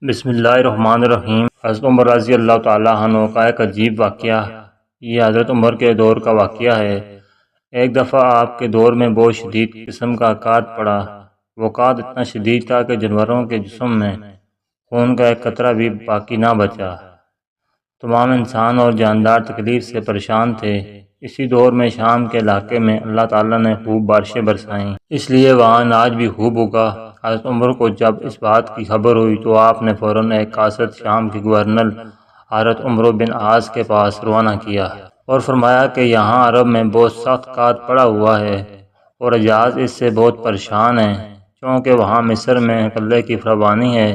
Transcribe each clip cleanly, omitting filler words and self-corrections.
بسم اللہ الرحمن الرحیم۔ حضرت عمر رضی اللہ تعالیٰ عنہ کا ایک عجیب واقعہ۔ یہ حضرت عمر کے دور کا واقعہ ہے۔ ایک دفعہ آپ کے دور میں بہت شدید قسم کا قحط پڑا۔ وہ قحط اتنا شدید تھا کہ جانوروں کے جسم میں خون کا ایک قطرہ بھی باقی نہ بچا۔ تمام انسان اور جاندار تکلیف سے پریشان تھے۔ اسی دور میں شام کے علاقے میں اللہ تعالیٰ نے خوب بارشیں برسائیں، اس لیے وہاں اناج بھی خوب اگا۔ حضرت عمر کو جب اس بات کی خبر ہوئی تو آپ نے فوراً ایک قاصد شام کے گورنر حضرت عمرو بن عاص کے پاس روانہ کیا اور فرمایا کہ یہاں عرب میں بہت سخت قحط پڑا ہوا ہے اور حجاز اس سے بہت پریشان ہے، چونکہ وہاں مصر میں غلے کی فراوانی ہے،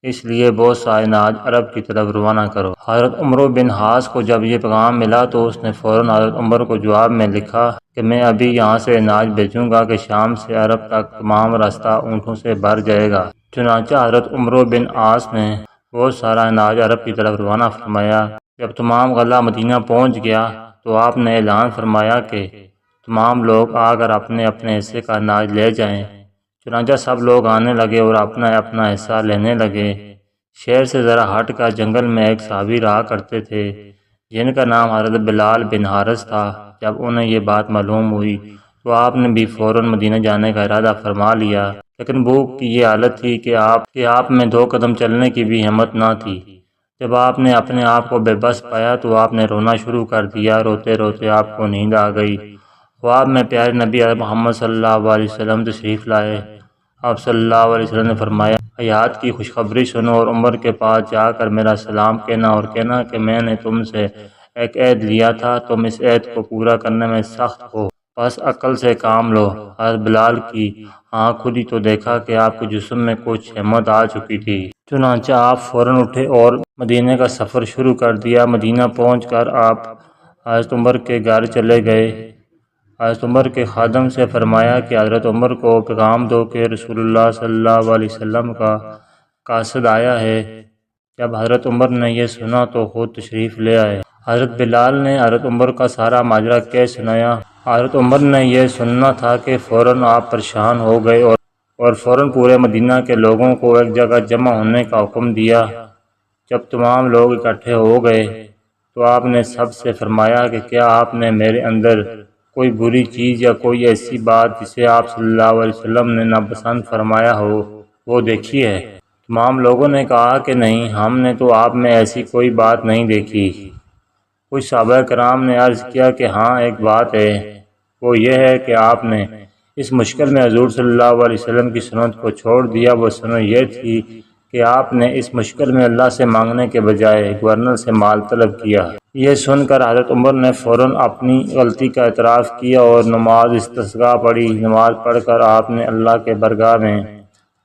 اس لیے بہت سا اناج عرب کی طرف روانہ کرو۔ حضرت عمرو بن عاص کو جب یہ پیغام ملا تو اس نے فوراً حضرت عمر کو جواب میں لکھا کہ میں ابھی یہاں سے اناج بھیجوں گا کہ شام سے عرب تک تمام راستہ اونٹوں سے بھر جائے گا۔ چنانچہ حضرت عمرو بن عاص نے بہت سارا اناج عرب کی طرف روانہ فرمایا۔ جب تمام غلہ مدینہ پہنچ گیا تو آپ نے اعلان فرمایا کہ تمام لوگ آ کر اپنے اپنے حصے کا اناج لے جائیں۔ چنانچہ سب لوگ آنے لگے اور اپنا اپنا حصہ لینے لگے۔ شہر سے ذرا ہٹ کر جنگل میں ایک صحابی رہا کرتے تھے جن کا نام حضرت بلال بن حارث تھا۔ جب انہیں یہ بات معلوم ہوئی تو آپ نے بھی فوراً مدینہ جانے کا ارادہ فرما لیا، لیکن بھوک کی یہ حالت تھی کہ آپ میں 2 قدم چلنے کی بھی ہمت نہ تھی۔ جب آپ نے اپنے آپ کو بے بس پایا تو آپ نے رونا شروع کر دیا۔ روتے روتے آپ کو نیند آ گئی۔ خواب میں پیارے نبی محمد صلی اللہ علیہ وسلم تشریف لائے۔ آپ صلی اللہ علیہ وسلم نے فرمایا، حیات کی خوشخبری سنو اور عمر کے پاس جا کر میرا سلام کہنا اور کہنا کہ میں نے تم سے ایک عہد لیا تھا، تم اس عہد کو پورا کرنے میں سخت ہو، بس عقل سے کام لو۔ حضرت بلال کی آنکھ کھلی تو دیکھا کہ آپ کے جسم میں کچھ ہمت آ چکی تھی۔ چنانچہ آپ فوراً اٹھے اور مدینے کا سفر شروع کر دیا۔ مدینہ پہنچ کر آپ حضرت عمر کے گھر چلے گئے۔ حضرت عمر کے خادم سے فرمایا کہ حضرت عمر کو پیغام دو کہ رسول اللہ صلی اللہ علیہ وسلم کا قاصد آیا ہے۔ جب حضرت عمر نے یہ سنا تو خود تشریف لے آئے۔ حضرت بلال نے حضرت عمر کا سارا ماجرا کہہ سنایا۔ حضرت عمر نے یہ سننا تھا کہ فوراً آپ پریشان ہو گئے اور فوراً پورے مدینہ کے لوگوں کو ایک جگہ جمع ہونے کا حکم دیا۔ جب تمام لوگ اکٹھے ہو گئے تو آپ نے سب سے فرمایا کہ کیا آپ نے میرے اندر کوئی بری چیز یا کوئی ایسی بات جسے آپ صلی اللہ علیہ وسلم نے ناپسند فرمایا ہو وہ دیکھی ہے؟ تمام لوگوں نے کہا کہ نہیں، ہم نے تو آپ میں ایسی کوئی بات نہیں دیکھی۔ کچھ صحابہ کرام نے عرض کیا کہ ہاں ایک بات ہے، وہ یہ ہے کہ آپ نے اس مشکل میں حضور صلی اللہ علیہ وسلم کی سنت کو چھوڑ دیا۔ وہ سنت یہ تھی کہ آپ نے اس مشکل میں اللہ سے مانگنے کے بجائے گورنر سے مال طلب کیا۔ یہ سن کر حضرت عمر نے فوراً اپنی غلطی کا اعتراف کیا اور نماز استسقاء پڑھی۔ نماز پڑھ کر آپ نے اللہ کے برگاہ میں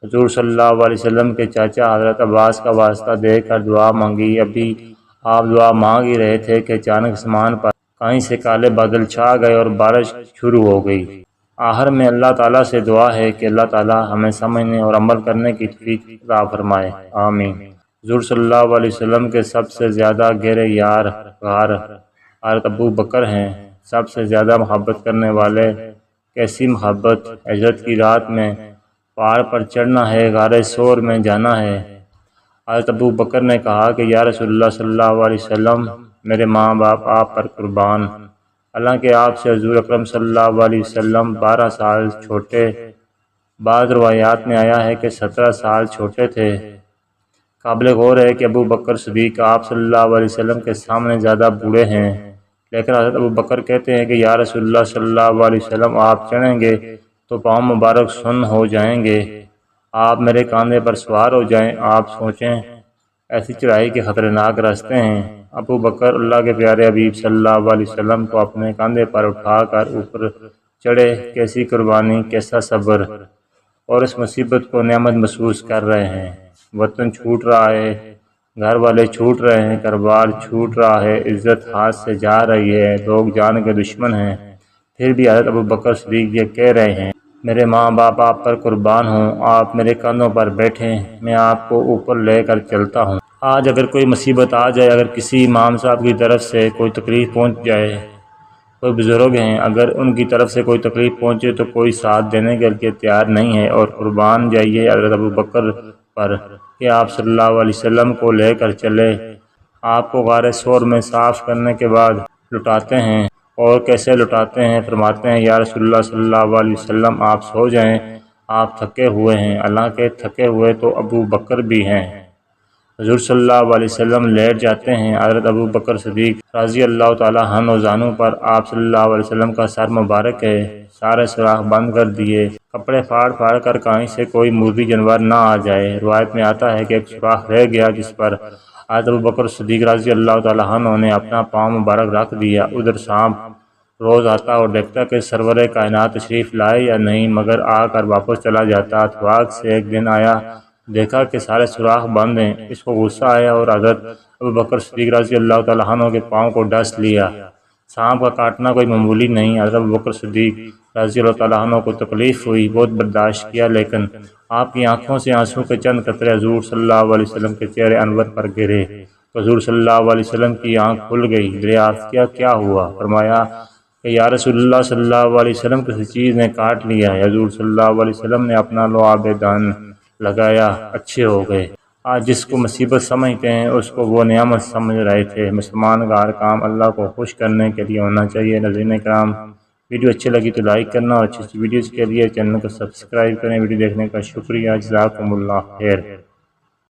حضور صلی اللہ علیہ وسلم کے چاچا حضرت عباس کا واسطہ دے کر دعا مانگی۔ ابھی آپ دعا مانگ ہی رہے تھے کہ اچانک آسمان پر کہیں سے کالے بادل چھا گئے اور بارش شروع ہو گئی۔ آخر میں اللہ تعالیٰ سے دعا ہے کہ اللہ تعالیٰ ہمیں سمجھنے اور عمل کرنے کی توفیق عطا فرمائے، آمین۔ حضور صلی اللہ علیہ وسلم کے سب سے زیادہ گہرے یار غار حضرت ابو بکر ہیں۔ سب سے زیادہ محبت کرنے والے، کیسی محبت! ہجرت کی رات میں پہاڑ پر چڑھنا ہے، غار ثور میں جانا ہے۔ حضرت ابو بکر نے کہا کہ یا رسول اللہ صلی اللہ علیہ وسلم، میرے ماں باپ آپ پر قربان، حالانکہ آپ سے حضور اکرم صلی اللہ علیہ وسلم 12 سال چھوٹے، بعض روایات میں آیا ہے کہ 17 سال چھوٹے تھے۔ قابل غور ہے کہ ابو بکر صدیق آپ صلی اللہ علیہ وسلم کے سامنے زیادہ بوڑھے ہیں، لیکن حضرت ابو بکر کہتے ہیں کہ یا رسول اللہ صلی اللہ علیہ وسلم، آپ چڑھیں گے تو پاؤں مبارک سن ہو جائیں گے، آپ میرے کاندھے پر سوار ہو جائیں۔ آپ سوچیں ایسی چڑھائی کے خطرناک راستے ہیں۔ ابو بکر اللہ کے پیارے حبیب صلی اللہ علیہ وسلم کو اپنے کاندھے پر اٹھا کر اوپر چڑھے۔ کیسی قربانی، کیسا صبر، اور اس مصیبت کو نعمت محسوس کر رہے ہیں۔ وطن چھوٹ رہا ہے، گھر والے چھوٹ رہے ہیں، کاروبار چھوٹ رہا ہے، عزت ہاتھ سے جا رہی ہے، لوگ جان کے دشمن ہیں، پھر بھی حضرت ابو بکر صدیق یہ کہہ رہے ہیں، میرے ماں باپ آپ پر قربان ہوں، آپ میرے کندھوں پر بیٹھیں، میں آپ کو اوپر لے کر چلتا ہوں۔ آج اگر کوئی مصیبت آ جائے، اگر کسی امام صاحب کی طرف سے کوئی تکلیف پہنچ جائے، کوئی بزرگ ہیں، اگر ان کی طرف سے کوئی تکلیف پہنچے تو کوئی ساتھ دینے کے لیے تیار نہیں ہے اور قربان جائیے حضرت ابو بکر پر۔ کہ آپ صلی اللہ علیہ وسلم کو لے کر چلے۔ آپ کو غار ثور میں صاف کرنے کے بعد لٹاتے ہیں۔ اور کیسے لٹاتے ہیں؟ فرماتے ہیں یا رسول اللہ صلی اللہ علیہ وسلم آپ سو جائیں، آپ تھکے ہوئے ہیں۔ حالانکہ تھکے ہوئے تو ابو بکر بھی ہیں۔ حضور صلی اللہ علیہ وسلم لیٹ جاتے ہیں۔ حضرت ابو بکر صدیق رضی اللہ تعالیٰ عنہ زانو پر آپ صلی اللہ علیہ وسلم کا سر مبارک ہے۔ سارے سوراخ بند کر دیے، کپڑے پھاڑ پھاڑ کر کہیں سے کوئی مرغی جانور نہ آ جائے۔ روایت میں آتا ہے کہ ایک سوراخ رہ گیا جس پر حضرت ابو بکر صدیق رضی اللہ تعالیٰ عنہ نے اپنا پاؤں مبارک رکھ دیا۔ ادھر سانپ روز آتا اور دیکھتا کہ سرور کائنات تشریف لائے یا نہیں، مگر آ کر واپس چلا جاتا۔ اتفاق سے ایک دن آیا، دیکھا کہ سارے سوراخ بند ہیں۔ اس کو غصہ آیا اور حضرت ابو بکر صدیق رضی اللہ تعالیٰ عنہ کے پاؤں کو ڈس لیا۔ سانپ کا کاٹنا کوئی معمولی نہیں۔ حضرت ابو بکر صدیق رضی اللہ تعالیٰ عنہ کو تکلیف ہوئی، بہت برداشت کیا، لیکن آپ کی آنکھوں سے آنسو کے چند قطرے حضور صلی اللہ علیہ وسلم کے چہرے انور پر گرے تو حضور صلی اللہ علیہ وسلم کی آنکھ کھل گئی۔ دریافت کیا کیا ہوا؟ فرمایا کہ یا رسول اللہ صلی اللہ علیہ وسلم کسی چیز نے کاٹ لیا ہے۔ حضور صلی اللہ علیہ وسلم نے اپنا لعاب دان لگایا، اچھے ہو گئے۔ آج جس کو مصیبت سمجھتے ہیں اس کو وہ نعمت سمجھ رہے تھے۔ مسلمان کا ہر کام اللہ کو خوش کرنے کے لیے ہونا چاہیے۔ ناظرین کرام، ویڈیو اچھی لگی تو لائک کرنا، اور اچھی ویڈیوز کے لیے چینل کو سبسکرائب کریں۔ ویڈیو دیکھنے کا شکریہ۔ جزاکم اللہ خیر۔